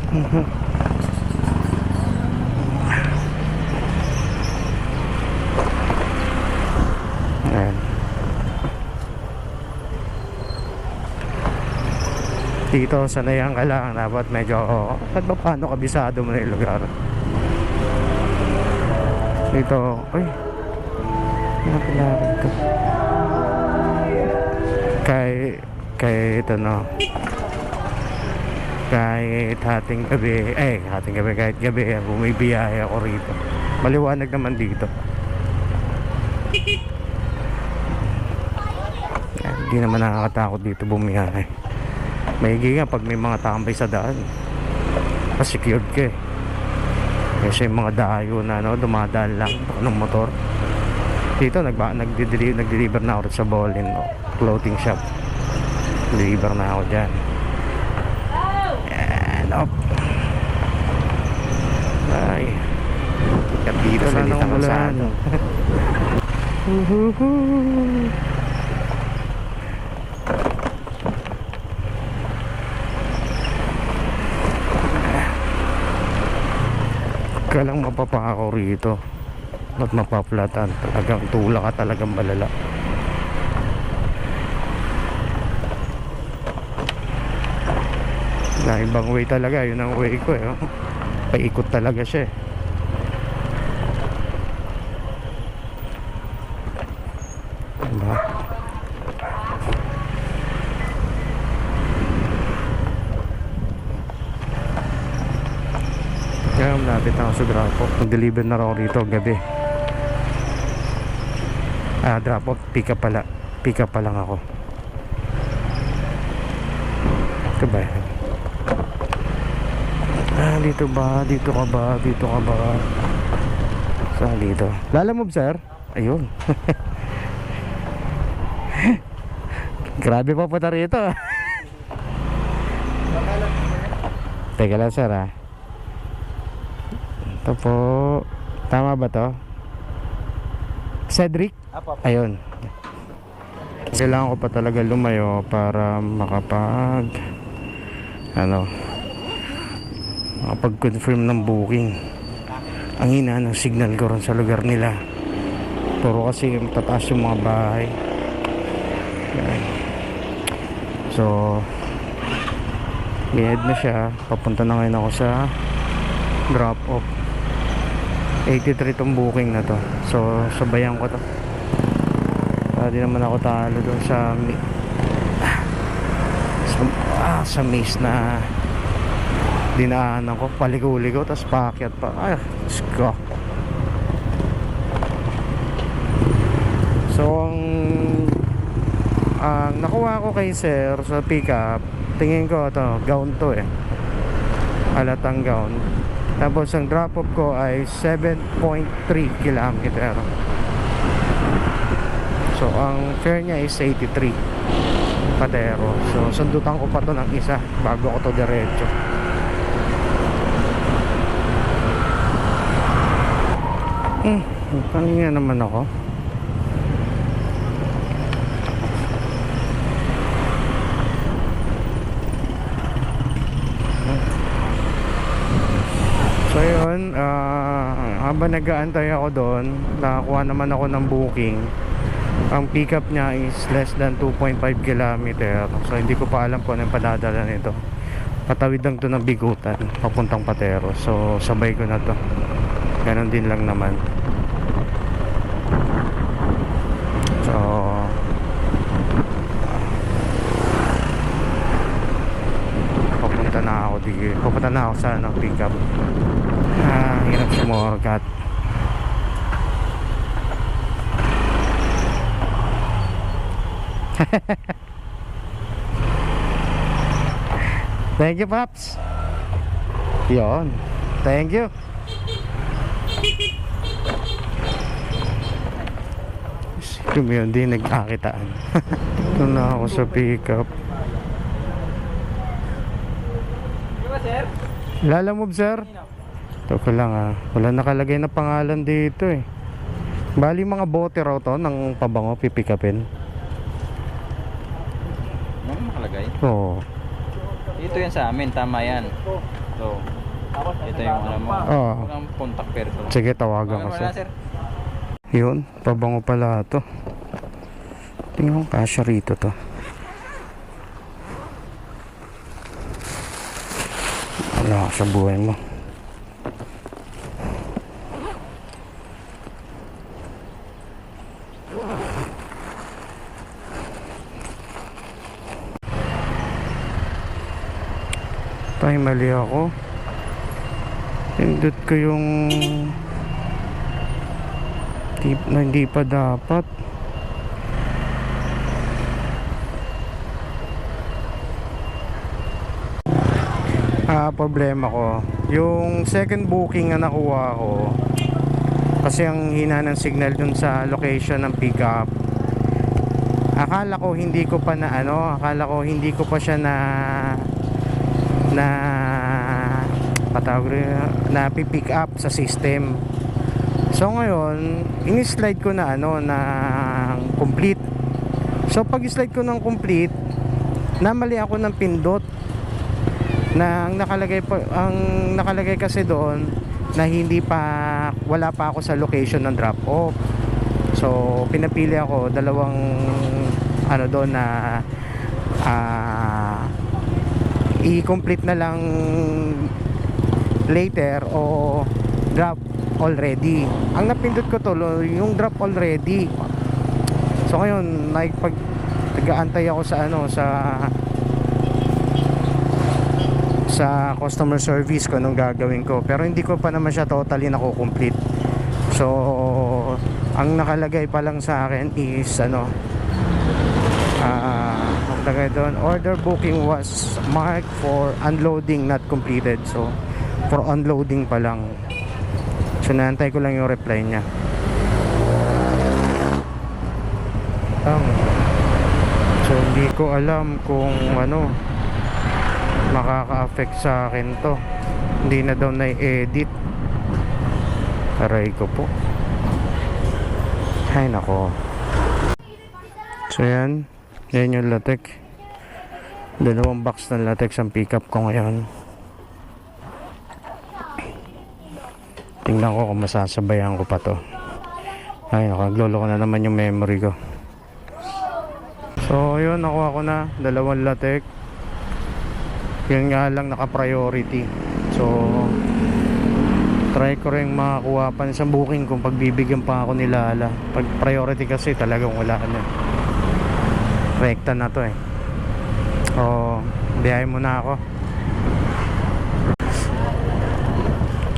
Ayan. Dito sanayan ka lang, dapat medyo kahit pa paano kabisado mo na yung lugar. Dito, ay, nakilarin to. Kahit ano, kahit hating gabi, kahit gabi, bumibiyaya ako rito. Maliwanag naman dito. Hindi naman nakakatakot dito bumiyahe. Maigi nga pag may mga tambay sa daan, secured ka eh. Kasi yung mga dayo na dumadaan lang ng motor. Dito nagde-deliver na ako sa Bolin, clothing shop. Deliver na ako dyan. And up. Ay, dito na ng ulan. Kalang mapapako rito at mapaplatan. Talagang tula ka, talagang balala. Na ibang way talaga, yun ang way ko eh. Paikot talaga siya eh. Diba? Kaya malapit na ako sa drop-off. Mag-deliver na ako rito gabi. Drop-off, pick up pala. Pick up pa lang ako. Ito ba yan? Dito ba? Dito ka ba? Dito ka ba? Saan dito? Lalamove sir? Ayun. Grabe pa punta rito. Teka lang sir ah. Ito po. Tama ba to? Cedric? Ayun. Kailangan ko pa talaga lumayo para makapag-confirm ng booking. Ang hina ng signal ko ron sa lugar nila. Puro kasi tataas yung mga bahay. Yan. So binayad na siya. Papunta na ngayon ako sa drop off. 83 tong booking na to. So sabayan ko to. Di naman ako talo doon sa maze na dinaanan ko. Paligo-ligo tapos paakyat pa. Ay, let's go. So ang nakuha ko kay sir sa pickup, tingin ko to gown to eh, halatang gown. Tapos ang drop off ko ay 7.3 kilometer. So ang fare niya is 83 patero. So sundutan ko pa to ng isa bago ako to diretso. Kanina naman ako. So yun, habang nag-aantay ako doon, nakakuha naman ako ng booking. Ang pick up niya is less than 2.5 kilometer. So hindi ko pa alam kung anong padadala nito. Patawid lang to ng Bigutan papuntang Patero. So sabay ko na to. Ganon din lang naman. So papunta na ako dito. Papunta na ako sa pick up. Hirap sumorgat. Thank you, Paps. Yon. Thank you. Kung yun, di nagkakitaan. Ito na ako sa pick-up. Lalamove, sir? Ito ko lang ah. Wala nakalagay na pangalan dito eh. Bali mga bote raw to ng pabango pipikapin. Ano nakalagay? Oo. Ito yan sa amin, tama yan. So, ito yung ano mo. Oo. Walang contact person. Sige, tawagan ko Wala, sir. sir. Yun, pabango pala to. Tingnan ko kasya rito to. Wala ka sa buhay mo. Tay, mali ako. Pindot ko yung tip na hindi pa dapat. Problema ko yung second booking na nakuha ko, kasi ang hina ng signal dun sa location ng pickup. Akala ko hindi ko pa siya na pick up sa system. So ngayon, ini-slide ko na complete. So pag slide ko ng complete, namali ako ng pindot. Ang nakalagay kasi doon na wala pa ako sa location ng drop off. So pinapili ako dalawang doon na i-complete na lang later o drop already. Ang napindot ko yung drop already. So ngayon nag-aantay ako sa customer service ko anong gagawin ko, pero hindi ko pa naman siya totally complete. So ang nakalagay pa lang sa akin is nakalagay doon, order booking was marked for unloading not completed. So for unloading pa lang. So naantay ko lang yung reply niya. So hindi ko alam kung makaka-affect sa akin to. Hindi na daw na-edit. Aray ko po. Ay nako. So yan yung latex. 2 box ng latex ang pick up ko ngayon. Tingnan ko kung masasabayan ko pa to. Ay nako, naglolo ko na naman yung memory ko. So yun, nakuha ko na 2 latex. Yun nga lang naka-priority. So try ko rin makakuha pa sa booking kung pagbibigyan pa ako nila. Pag priority kasi talagang wala rekta na to So biyahe muna ako.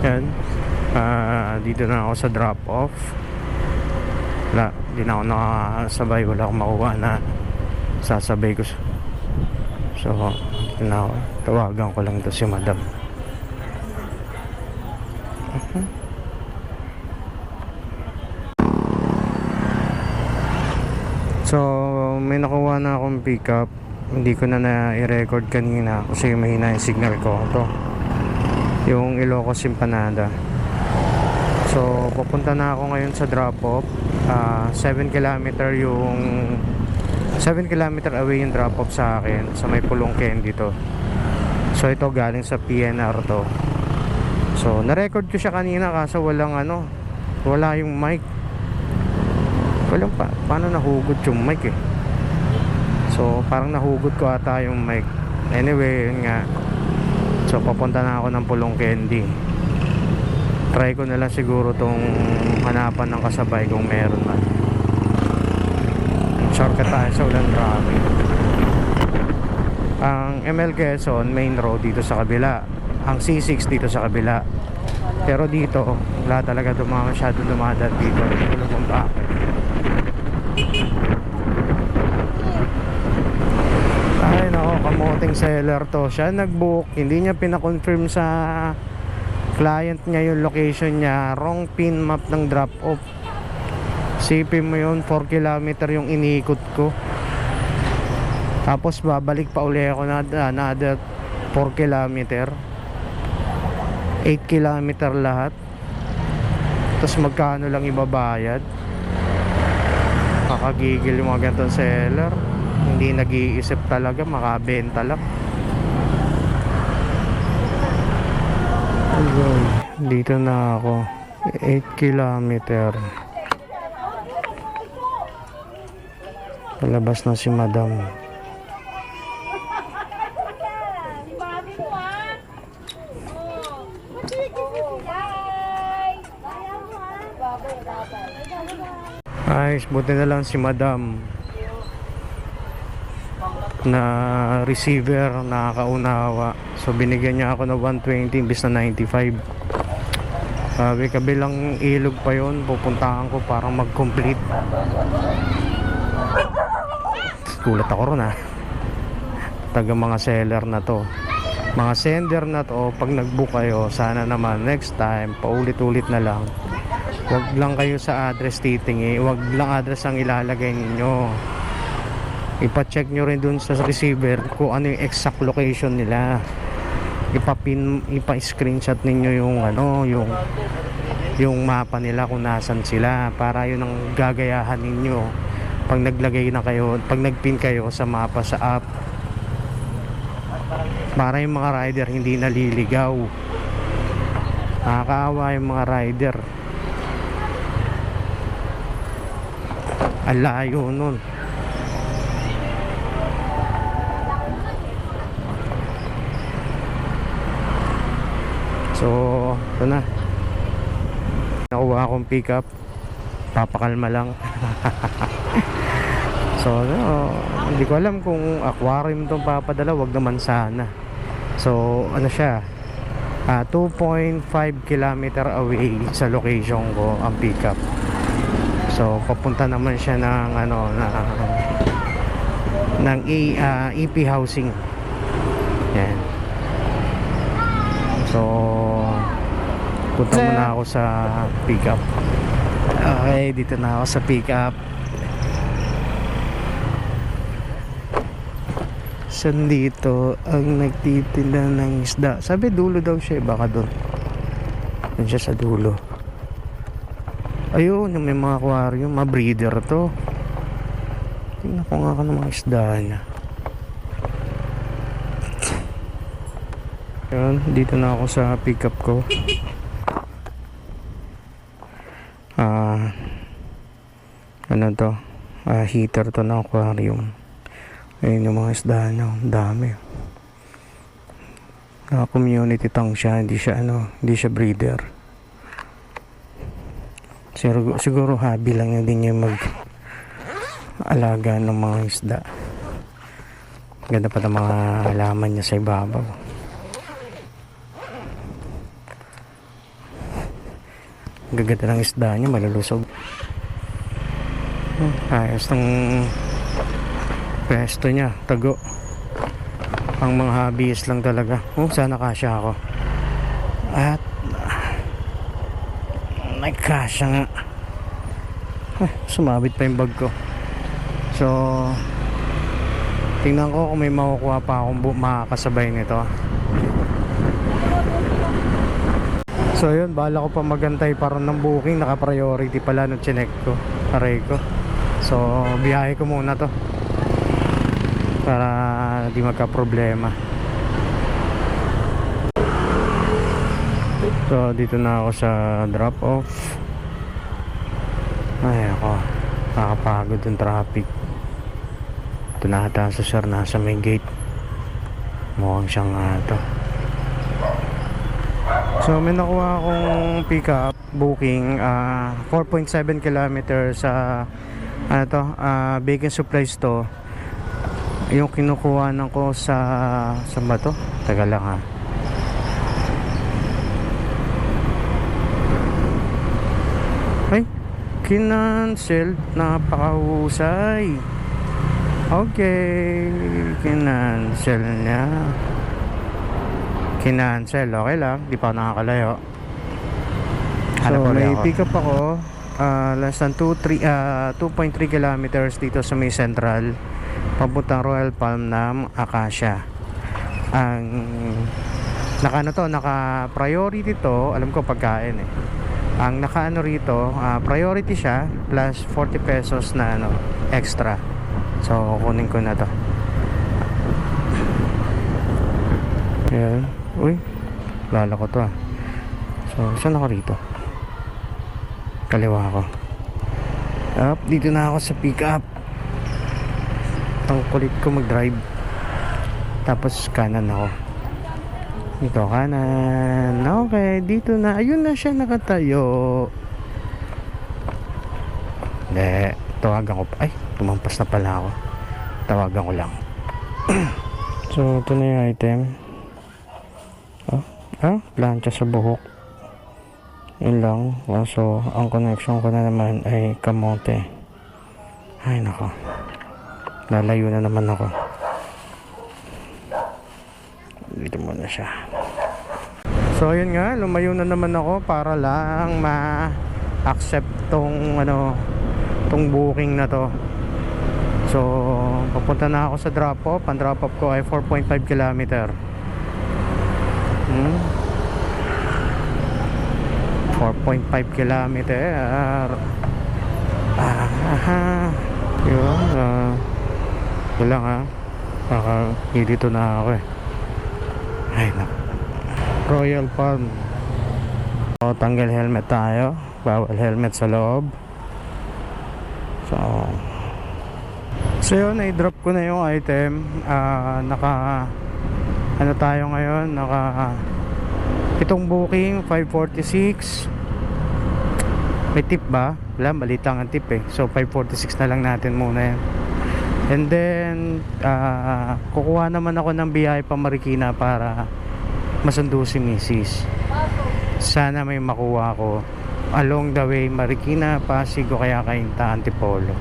Yan. Dito na ako sa drop off. Hindi na ako nakasabay. Wala akong makuha na sasabay ko. So tawagan ko lang ito si madam. So may nakuha na akong pickup. Hindi ko na i-record kanina kasi mahina yung signal ko. Ito yung Ilocos Empanada. So pupunta na ako ngayon sa drop off. 7 kilometer away yung drop off sa akin sa may Pulong Candy to. So ito galing sa PNR to. So na-record ko siya kanina kaso wala yung mic. Walang paano nahugot yung mic So parang nahugot ko ata yung mic. Anyway, yun nga. So papunta na ako ng Pulong Candy. Try ko na lang siguro tong hanapan ng kasabay kung meron man. Shortcut tayo sa Ulan Rami. Ang ML Quezon main road dito sa kabila, ang C6 dito sa kabila. Pero dito wala talaga masyado dumadaan dito. Wala kung bakit. Ay nako, kamoting seller to. Siya nag-book, hindi niya pina-confirm sa client niya yung location niya. Wrong pin map ng drop off. Sipin mo yun, 4 kilometer yung iniikot ko. Tapos babalik pa uli ako na another 4 kilometer. 8 kilometer lahat. Tapos magkano lang ibabayad. Kakagigil yung mga ganitong seller. Hindi nag-iisip talaga, makabenta lang. dito na ako. 8 kilometer. Palabas na si madam. Ayos, buti na lang si madam na receiver, nakakaunawa. So binigyan niya ako ng 120 imbis na 95. Sabi, kabilang ilog pa yon, pupuntahan ko para mag-complete. Gulat ako ron taga mga seller na to, mga sender na to. Pag nag-book kayo, sana naman next time paulit-ulit na lang. Wag lang kayo sa address titingi, wag lang address ang ilalagay ninyo. Ipa-check nyo rin dun sa receiver kung ano yung exact location nila. Ipa-screenshot ninyo yung yung mapa nila kung nasan sila, para yun ang gagayahan ninyo pag naglagay na kayo, pag nagpin kayo sa mapa sa app, para yung mga rider hindi naliligaw. Nakakaawa yung mga rider, ang layo nun. So ito na, nakuha akong pick up, papakalma lang. So hindi ko alam kung aquarium itong papadala, wag naman sana. So ano siya, 2.5 kilometer away sa location ko ang pick up. So papunta naman siya ng EP housing. Yan. So punta muna ako sa pick up. Okay, dito na ako sa pick up. Saan dito ang nagtitinda ng isda? Sabi dulo daw siya, baka doon. Doon siya sa dulo. Ayun, yung may mga aquarium, mga breeder to. Tingnan ko nga ng mga isda niya. Ayun, dito na ako sa pick up ko. Ano to? Heater to na aquarium. Ayun yung mga isda niya, dami. Community tank siya, hindi siya breeder. Siguro hobby lang niya din yung mag-alaga ng mga isda. Ganda pa ng mga halaman niya sa ibabaw. Gaganda ng isda niya, malulusog. Ayos ng pesto niya, tago. Ang mga hobbies lang talaga. Sana kasya ako. At nagkasya nga. Sumabit pa yung bag ko. So tingnan ko kung may makukuha pa akong makakasabay nito. So yun, bala ko pa magantay para ng booking. Naka-priority pala nung chinek ko, aray ko. So biyahe ko muna to para di magka-problema. So dito na ako sa drop off. Ay ako, nakakapagod yung traffic. Ito na ata sa sir, nasa may gate. Mukhang siyang to. So may nakuha akong pick up booking, 4.7 kilometers sa Bacon Supplies to. Yung kinukuha ko sa ba to? Taga lang ha. Ay, kinancel. Napakahusay. Okay, kinancel niya. Kinancel, okay lang. Di pa ako nakakalayo. So may pick up ako, less than 2.3 kilometers dito sa may central, papuntang Royal Palm ng Acacia. Ang naka-priority to, alam ko pagkain Ang rito, priority siya plus 40 pesos na extra. So kunin ko na to. Ayan. Uy, lala ko to So So, saan ako rito? Kaliwa ako. Up, dito na ako sa pick up. Ang kulit ko mag-drive. Tapos kanan ako. Dito kanan. Okay, dito na. Ayun na siya nakatayo. Hindi, tawagan ko pa. Ay, tumampas na pala ako. Tawagan ko lang. So, ito na yung item. Plancha sa buhok. Yun lang. So, ang connection ko na naman ay kamote. Ay, nako. Lalayo na naman ako. Dito muna siya. So, ayun nga. Lumayo na naman ako para lang ma-accept tong tong booking na to. So, papunta na ako sa drop-off. Ang drop-off ko ay 4.5 km. 4.5 km. Yun. Yun lang ha. Baka dito na ako eh. Ay, naku. Royal Palm. So, tanggal helmet tayo. Bawal helmet sa loob. So yun, i-drop ko na yung item. Ano tayo ngayon? Itong booking 546. May tip ba? Wala, maliit lang ang tip eh. So 546 na lang natin muna yan. And then kukuha naman ako ng biyahe pa Marikina para masundo si Mrs. Sana may makuha ko along the way Marikina, Pasig o kaya Cainta, Antipolo.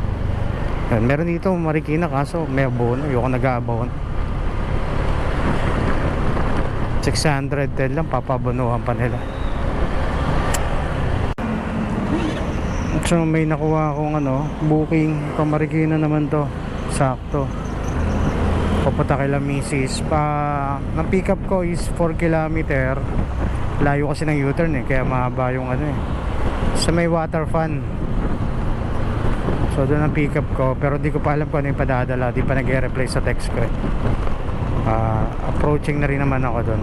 Yan, meron dito Marikina kaso may abono, ayoko nag-aabono. 610 lang, papabonohan pa nila. So may nakuha akong booking pa Marikina naman to. Sakto. Papunta kay Mrs. Ang pick up ko is 4 km. Layo kasi ng U-turn eh, kaya mahaba yung sa may water fan. So doon ang pick up ko, pero di ko pa alam kung ano yung padadala. Di pa nag-reply sa text ko eh. Approaching na rin naman ako doon.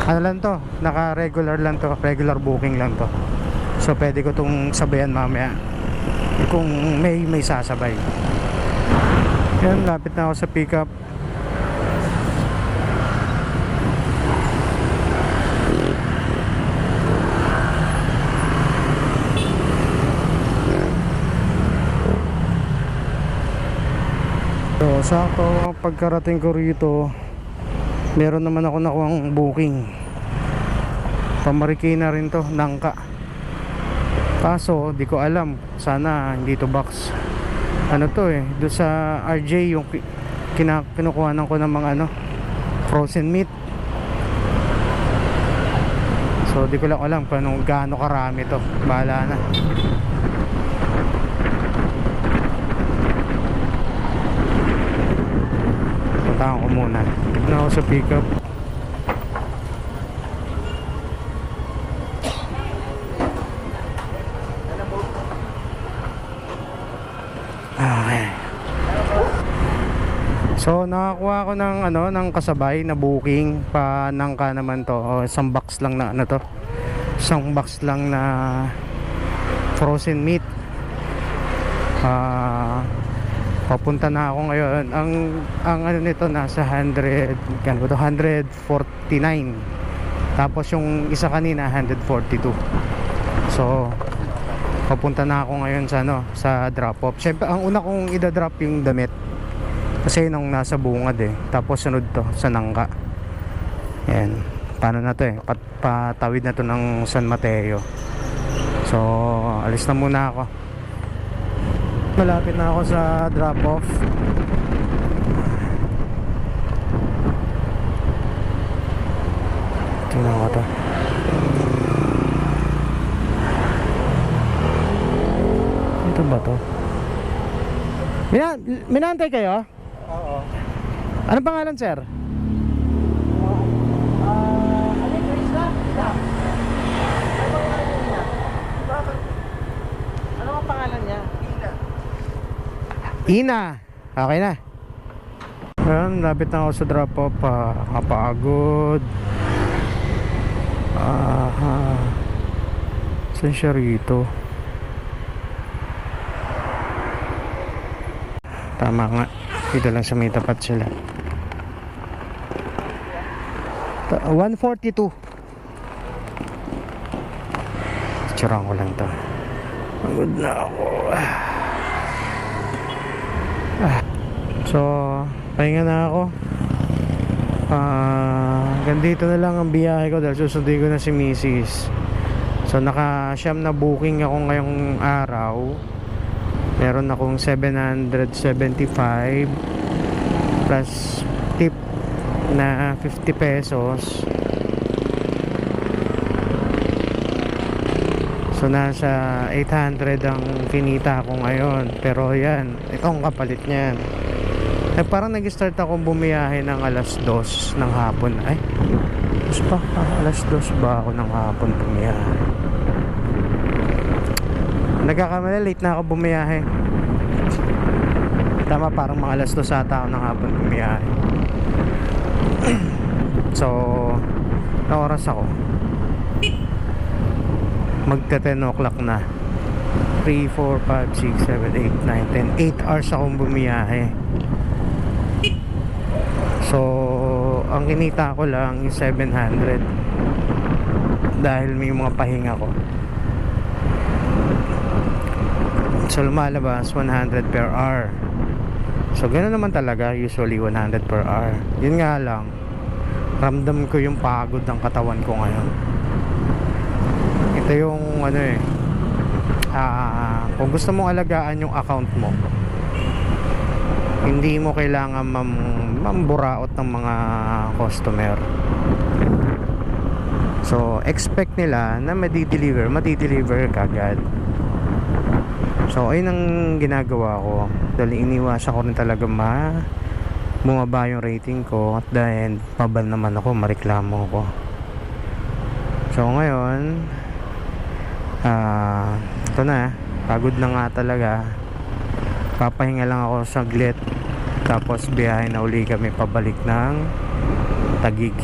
Ano lang to, naka-regular lang to, regular booking lang to. So pwede ko itong sabayan mamaya kung may sasabay. Yan, lapit na ako sa pick up. So sakto pagkarating ko rito, meron naman ako nakuhang booking Pamarikina rin to, Nangka. Kaso di ko alam, sana hindi to box. Ano to eh, doon sa RJ yung kinukuhanan ko ng mga frozen meat. So di ko lang alam kung gaano karami to. Bahala na. Puntahan ko muna. Tignan ako sa pickup. Okay. So nakakuha ko ng kasabay na booking pa Nangka naman to. Isang box lang na to. Isang box lang na frozen meat. Papunta na ako ngayon. Ang nito nasa 149. Tapos yung isa kanina 142. So papunta na ako ngayon sa drop off. Syempre ang una kong ida-drop yung damit. Kasi nung nasa Bungad eh. Tapos sunod to sa Nangka. Yan. Paano na to eh? Patawid na to ng San Mateo. So alis na muna ako. Malapit na ako sa drop off. Tingnan ko to. Ito ba to? Minantay kayo? Oo. Anong pangalan, sir? Ano ang pangalan niya? Ina. Okay na. Ayan, lapit na ako sa drop off. Kapagod. Saan siya rito? Tama nga. Dito lang sa may tapat sila. 142. Tsurang ko lang to. Pagod na ako. So, pahinga na ako. Gandito na lang ang biyahe ko dahil susundin ko na si Mrs. So, naka-siyam na booking ako ngayong araw. Meron akong 775 plus tip na 50 pesos. So nasa 800 ang kinita ko ngayon. Pero yan, ito ang kapalit niyan. Parang nag-start akong bumiyahe ng alas 2 ng hapon. Ay, alas 2 ba ako ng hapon bumiyahe? Nagkakamali, late na ako bumiyahe. Tama, parang mga alas 2 ata ako ng hapon bumiyahe. So, na oras ako? Magta 10 o'clock na. 3, 4, 5, 6, 7, 8, 9, 10 8 hours akong bumiyahe. So, ang kinita ko lang is 700 dahil may mga pahinga ko. So, lumalabas 100 per hour. So, gano'n naman talaga. Usually 100 per hour. Yun nga lang, ramdam ko yung pagod ng katawan ko ngayon. Ito yung ano eh, kung gusto mong alagaan yung account mo, hindi mo kailangan mamburaot ng mga customer. So expect nila na madi-deliver kagad. So ayun ang ginagawa ko, dahil iniwasan ko rin talaga bumaba yung rating ko, at dahil pabal naman ako, mareklamo ko. So ngayon, ito na, pagod na nga talaga. Papahinga lang ako saglit, tapos biyahe na uli kami pabalik ng Taguig.